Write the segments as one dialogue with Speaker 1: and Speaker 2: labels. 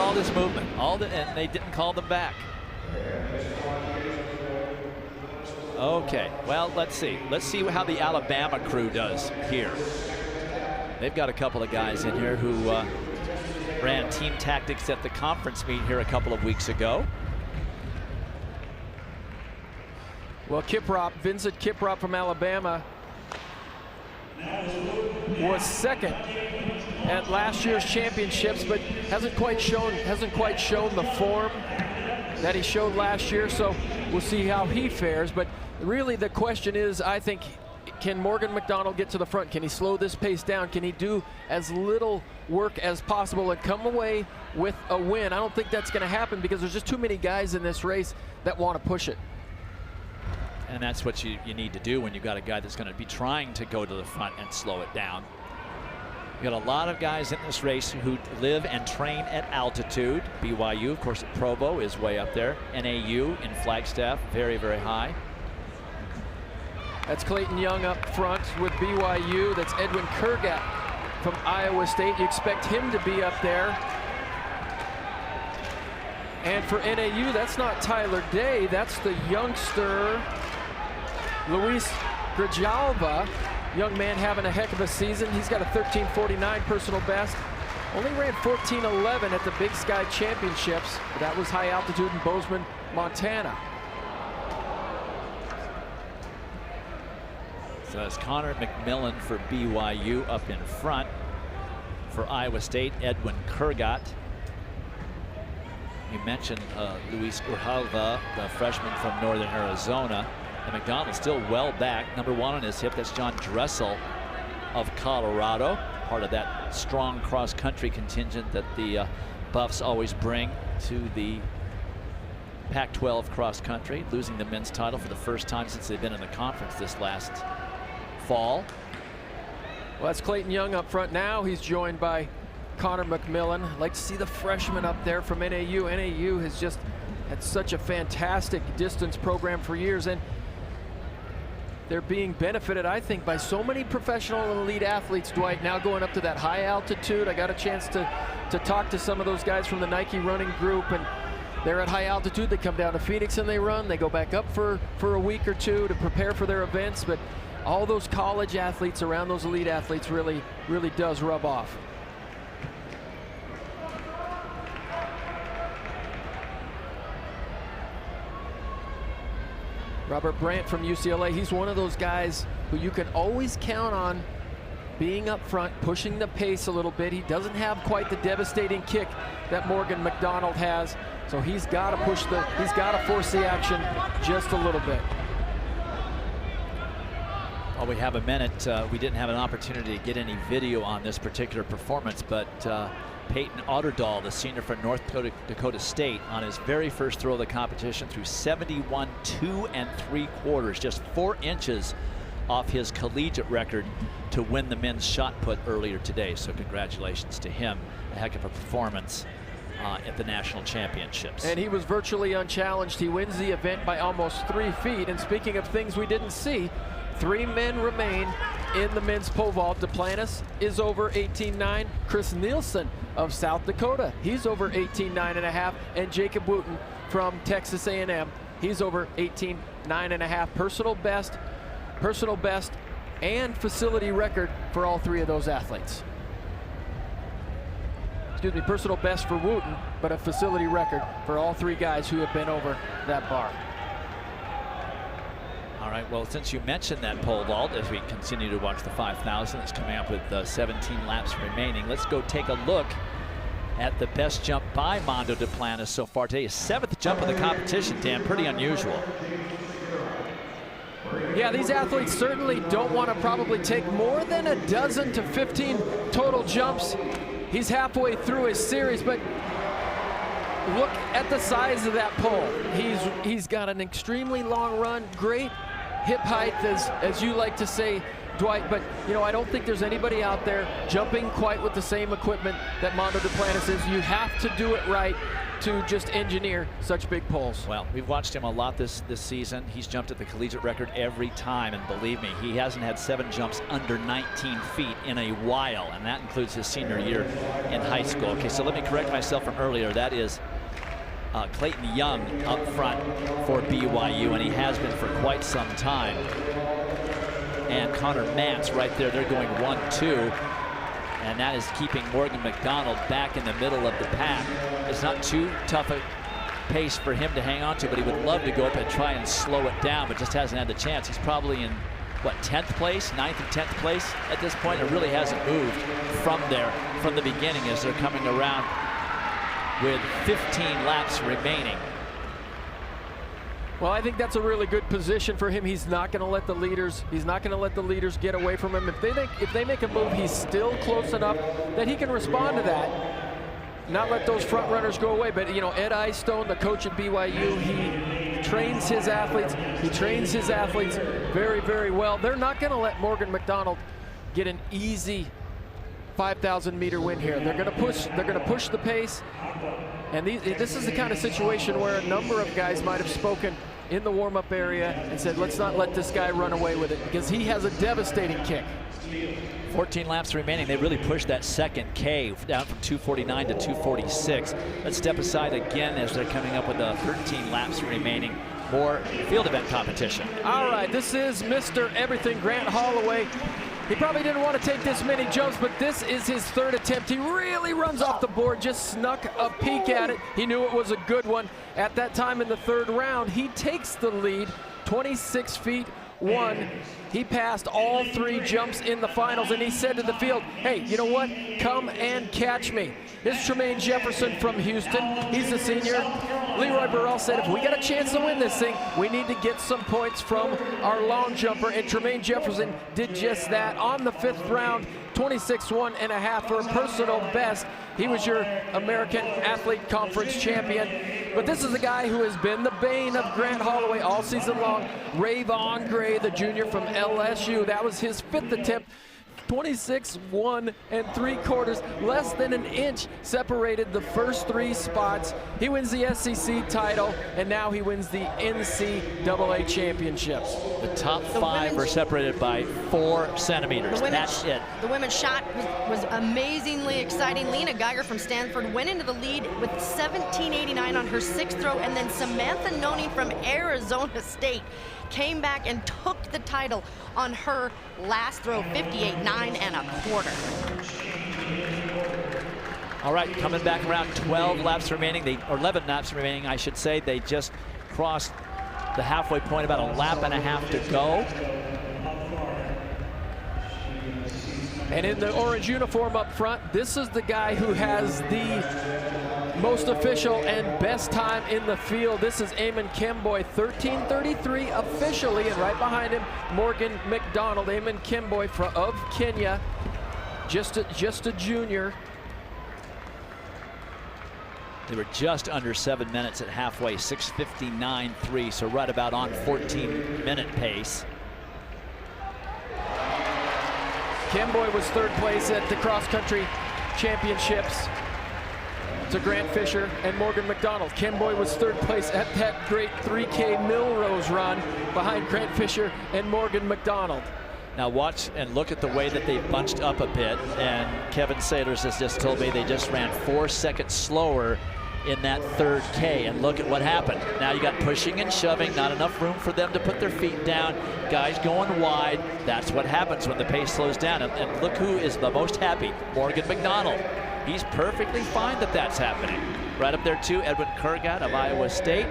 Speaker 1: all this movement, and they didn't call them back. Okay, well, let's see. Let's see how the Alabama crew does here. They've got a couple of guys in here who ran team tactics at the conference meet here a couple of weeks ago.
Speaker 2: Well, Vincent Kiprop from Alabama was second at last year's championships, but hasn't quite shown the form that he showed last year. So we'll see how he fares. But really, the question is, I think, can Morgan McDonald get to the front? Can he slow this pace down? Can he do as little work as possible and come away with a win? I don't think that's going to happen because there's just too many guys in this race that want to push it.
Speaker 1: And that's what you need to do when you've got a guy that's going to be trying to go to the front and slow it down. You got a lot of guys in this race who live and train at altitude. BYU, of course, at Provo is way up there. NAU in Flagstaff, very, very high.
Speaker 2: That's Clayton Young up front with BYU. That's Edwin Kurgat from Iowa State. You expect him to be up there. And for NAU, that's not Tyler Day. That's the youngster, Luis Grijalva. Young man having a heck of a season. He's got a 13:49 personal best. Only ran 14:11 at the Big Sky Championships. That was high altitude in Bozeman, Montana.
Speaker 1: So it's Connor McMillan for BYU up in front. For Iowa State, Edwin Kurgat. You mentioned Luis Grijalva, the freshman from Northern Arizona. And McDonald still well back. Number 1 on his hip, that's John Dressel of Colorado. Part of that strong cross-country contingent that the Buffs always bring to the Pac-12 cross-country, losing the men's title for the first time since they've been in the conference this last fall.
Speaker 2: Well, that's Clayton Young up front now. He's joined by Connor McMillan. I'd like to see the freshman up there from NAU. NAU has just had such a fantastic distance program for years, and they're being benefited, I think, by so many professional and elite athletes, Dwight, now going up to that high altitude. I got a chance to talk to some of those guys from the Nike running group, and they're at high altitude. They come down to Phoenix and they run. They go back up for a week or two to prepare for their events. But all those college athletes around those elite athletes really does rub off. Robert Brandt from UCLA, he's one of those guys who you can always count on being up front, pushing the pace a little bit. He doesn't have quite the devastating kick that Morgan McDonald has, so he's got to force the action just a little bit.
Speaker 1: Well, we have a minute. We didn't have an opportunity to get any video on this particular performance, but Peyton Otterdahl, the senior from North Dakota State, on his very first throw of the competition, threw 71 2 3/4, just 4 inches off his collegiate record to win the men's shot put earlier today. So congratulations to him. A heck of a performance at the national championships.
Speaker 2: And he was virtually unchallenged. He wins the event by almost 3 feet. And speaking of things we didn't see, 3 men remain in the men's pole vault. Duplantis is over 18.9. Chris Nielsen of South Dakota, he's over 18.9.5. And Jacob Wooten from Texas A&M, he's over 18.9.5. Personal best, and facility record for all 3 of those athletes. Excuse me, personal best for Wooten, but a facility record for all 3 guys who have been over that bar.
Speaker 1: All right, well, since you mentioned that pole vault, as we continue to watch the 5,000, it's coming up with 17 laps remaining. Let's go take a look at the best jump by Mondo Duplantis so far today. His 7th jump of the competition, Dan, pretty unusual.
Speaker 2: Yeah, these athletes certainly don't want to probably take more than a dozen to 15 total jumps. He's halfway through his series, but look at the size of that pole. He's got an extremely long run, great hip height, as you like to say, Dwight, but you know, I don't think there's anybody out there jumping quite with the same equipment that Mondo Duplantis is. You have to do it right to just engineer such big poles.
Speaker 1: Well, we've watched him a lot this season. He's jumped at the collegiate record every time, and believe me, he hasn't had 7 jumps under 19 feet in a while, and that includes his senior year in high school. Okay, so let me correct myself from earlier. That is Clayton Young up front for BYU, and he has been for quite some time. And Connor Mance right there. They're going 1-2. And that is keeping Morgan McDonald back in the middle of the pack. It's not too tough a pace for him to hang on to, but he would love to go up and try and slow it down, but just hasn't had the chance. He's probably in, what, 10th place, 9th and 10th place at this point. It really hasn't moved from there, from the beginning, as they're coming around with 15 laps remaining.
Speaker 2: Well, I think that's a really good position for him. He's not going to let the leaders. He's not going to let the leaders get away from him. If they make a move, he's still close enough that he can respond to that. Not let those front runners go away. But you know, Ed Eyestone, the coach at BYU, he trains his athletes. He trains his athletes very, very well. They're not going to let Morgan McDonald get an easy 5,000-meter win here. They're going to push. They're going to push the pace. And this is the kind of situation where a number of guys might have spoken in the warm-up area and said, let's not let this guy run away with it, because he has a devastating kick.
Speaker 1: 14 laps remaining. They really pushed that second K down from 249 to 246. Let's step aside again as they're coming up with 13 laps remaining. More field event competition.
Speaker 2: All right, this is Mr. Everything, Grant Holloway. He probably didn't want to take this many jumps, but this is his 3rd attempt. He really runs off the board, just snuck a peek at it. He knew it was a good one. At that time in the 3rd round, he takes the lead, 26 feet 1. He passed all 3 jumps in the finals, and he said to the field, hey, you know what? Come and catch me. This is Tremaine Jefferson from Houston. He's a senior. Leroy Burrell said, if we got a chance to win this thing, we need to get some points from our long jumper, and Tremaine Jefferson did just that on the 5th round. 26.1 for a personal best. He was your American Athlete Conference champion. But this is a guy who has been the bane of Grant Holloway all season long. Rayvon Gray, the junior from LSU. That was his 5th attempt. 26.1 3/4, less than an inch separated the first 3 spots. He wins the SEC title, and now he wins the NCAA championships.
Speaker 1: The top 5 were separated by 4 centimeters. That's it.
Speaker 3: The women's shot was amazingly exciting. Lena Geiger from Stanford went into the lead with 17.89 on her 6th throw, and then Samantha Noni from Arizona State came back and took the title on her last throw, 58.9 1/4.
Speaker 1: All right, coming back around, 12 laps remaining, or 11 laps remaining, I should say. They just crossed the halfway point, about a lap and a half to go.
Speaker 2: And in the orange uniform up front, this is the guy who has the most official and best time in the field. This is Eamon Kemboy, 13:33 officially, and right behind him, Morgan McDonald. Eamon Kemboy of Kenya, just a junior.
Speaker 1: They were just under 7 minutes at halfway, 6:59.3, so right about on 14-minute pace.
Speaker 2: Kemboy was 3rd place at the cross-country championships to Grant Fisher and Morgan McDonald. Kemboy was 3rd place at that great 3K Millrose run behind Grant Fisher and Morgan McDonald.
Speaker 1: Now watch and look at the way that they've bunched up a bit, and Kevin Sailors has just told me they just ran 4 seconds slower in that 3rd K, and look at what happened. Now you got pushing and shoving, not enough room for them to put their feet down, guys going wide. That's what happens when the pace slows down, and look who is the most happy, Morgan McDonald. He's perfectly fine that that's happening. Right up there too, Edwin Kurgat of Iowa State,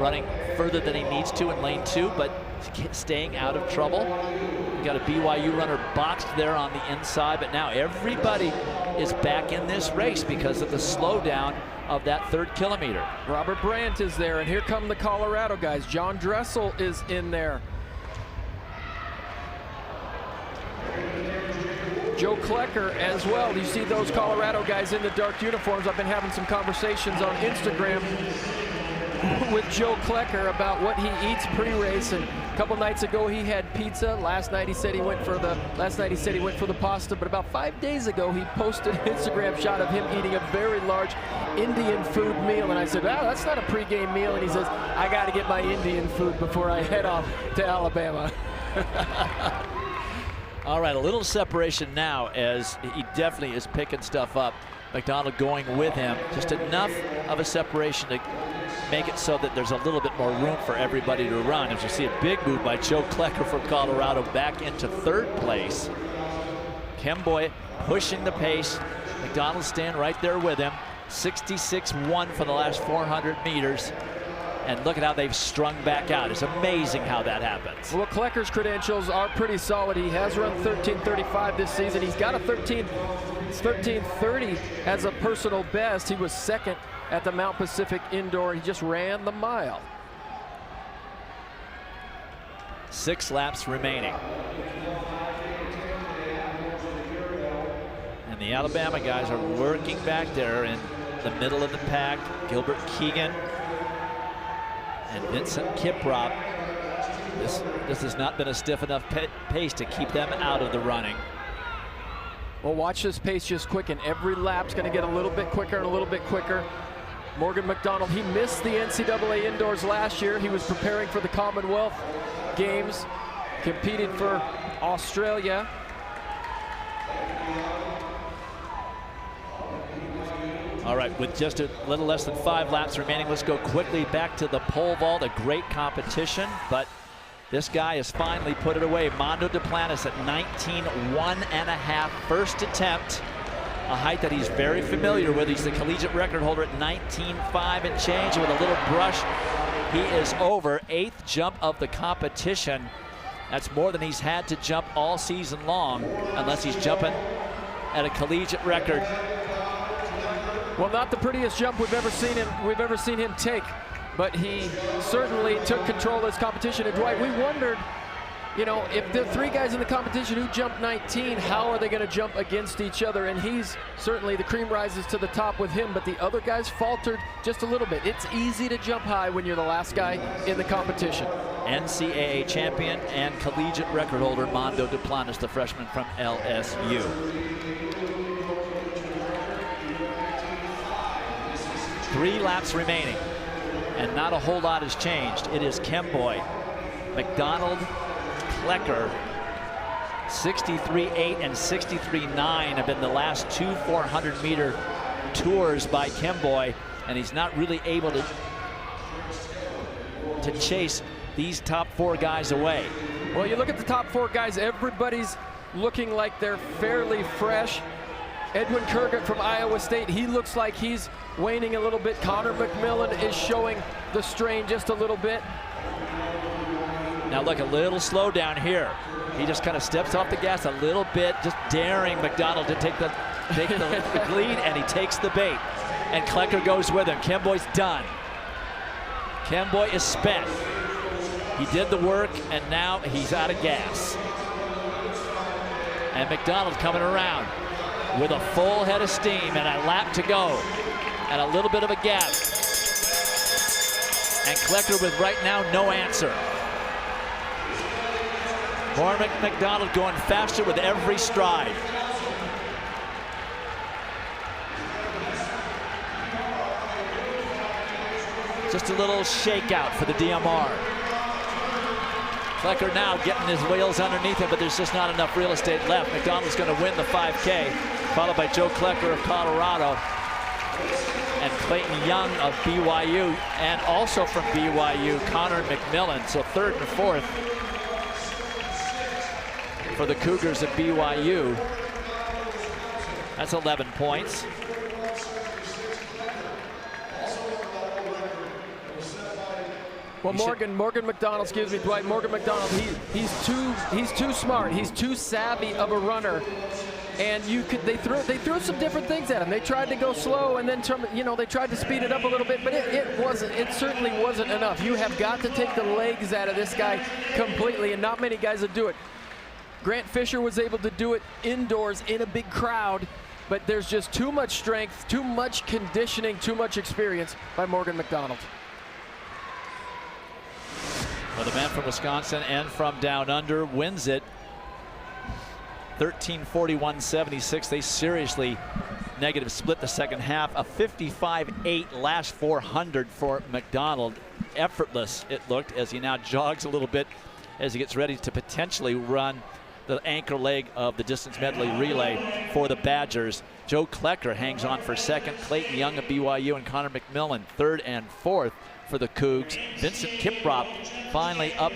Speaker 1: running further than he needs to in lane 2, but staying out of trouble. We got a BYU runner boxed there on the inside, but now everybody is back in this race because of the slowdown of that 3rd kilometer.
Speaker 2: Robert Brandt is there, and here come the Colorado guys. John Dressel is in there. Joe Klecker as well. You see those Colorado guys in the dark uniforms. I've been having some conversations on Instagram with Joe Klecker about what he eats pre-race, and a couple nights ago he had pizza. Last night he said he went for the pasta, but about 5 days ago he posted an Instagram shot of him eating a very large Indian food meal, and I said, "Oh, that's not a pre-game meal," and he says, "I got to get my Indian food before I head off to Alabama."
Speaker 1: All right, a little separation now as he definitely is picking stuff up. McDonald going with him, just enough of a separation to make it so that there's a little bit more room for everybody to run. As you see, a big move by Joe Klecker from Colorado back into third place. Kemboy pushing the pace. McDonald staying right there with him. 66-1 for the last 400 meters. And look at how they've strung back out. It's amazing how that happens.
Speaker 2: Well, Klecker's credentials are pretty solid. He has run 13:35 this season. He's got a 13:30 as a personal best. He was second at the Mount Pacific Indoor. He just ran the mile.
Speaker 1: 6 laps remaining. And the Alabama guys are working back there in the middle of the pack. Gilbert Keegan and Vincent Kiprop. This has not been a stiff enough pace to keep them out of the running.
Speaker 2: Well, watch this pace just quicken. Every lap's going to get a little bit quicker and a little bit quicker. Morgan McDonald, he missed the NCAA indoors last year. He was preparing for the Commonwealth Games, competed for Australia.
Speaker 1: All right, with just a little less than 5 laps remaining, let's go quickly back to the pole vault. A great competition, but this guy has finally put it away. Mondo Duplantis at 19.1.5, first attempt, a height that he's very familiar with. He's the collegiate record holder at 19.5 and change. With a little brush, he is over. 8th jump of the competition. That's more than he's had to jump all season long, unless he's jumping at a collegiate record.
Speaker 2: Well, not the prettiest jump we've ever seen him take, but he certainly took control of this competition. And Dwight, we wondered, you know, if the 3 guys in the competition who jumped 19, how are they going to jump against each other? And he's certainly, the cream rises to the top with him, but the other guys faltered just a little bit. It's easy to jump high when you're the last guy in the competition.
Speaker 1: NCAA champion and collegiate record holder Mondo Duplantis, the freshman from LSU. 3 laps remaining, and not a whole lot has changed. It is Kemboy, McDonald, Klecker. 63.8 and 63.9 have been the last 2 400-meter tours by Kemboy, and he's not really able to chase these top 4 guys away.
Speaker 2: Well, you look at the top 4 guys, everybody's looking like they're fairly fresh. Edwin Kurgat from Iowa State, he looks like he's waning a little bit. Connor McMillan is showing the strain just a little bit.
Speaker 1: Now look, a little slow down here. He just kind of steps off the gas a little bit, just daring McDonald to take the lead, and he takes the bait. And Klecker goes with him. Kemboy's done. Kemboy is spent. He did the work, and now he's out of gas. And McDonald coming around with a full head of steam and a lap to go and a little bit of a gap. And Klecker with right now no answer. Morgan McDonald going faster with every stride. Just a little shakeout for the DMR. Klecker now getting his wheels underneath him, but there's just not enough real estate left. McDonald's going to win the 5K, followed by Joe Klecker of Colorado and Clayton Young of BYU, and also from BYU, Connor McMillan. So 3rd and 4th for the Cougars at BYU. That's 11 points.
Speaker 2: Well, Morgan McDonald, excuse me, Dwight. Morgan McDonald, he's too smart. He's too savvy of a runner, and they threw some different things at him. They tried to go slow, and then they tried to speed it up a little bit, but it certainly wasn't enough. You have got to take the legs out of this guy completely, and not many guys would do it. Grant Fisher was able to do it indoors in a big crowd, but there's just too much strength, too much conditioning, too much experience by Morgan McDonald.
Speaker 1: Well, the man from Wisconsin and from down under wins it 13-41-76. They seriously negative split the second half. A 55-8 last 400 for McDonald. Effortless it looked as he now jogs a little bit as he gets ready to potentially run the anchor leg of the distance medley relay for the Badgers. Joe Klecker hangs on for second. Clayton Young of BYU and Connor McMillan third and fourth for the Cougs. Vincent Kiprop finally up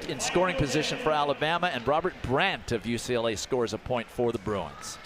Speaker 1: in scoring position for Alabama, and Robert Brandt of UCLA scores a point for the Bruins.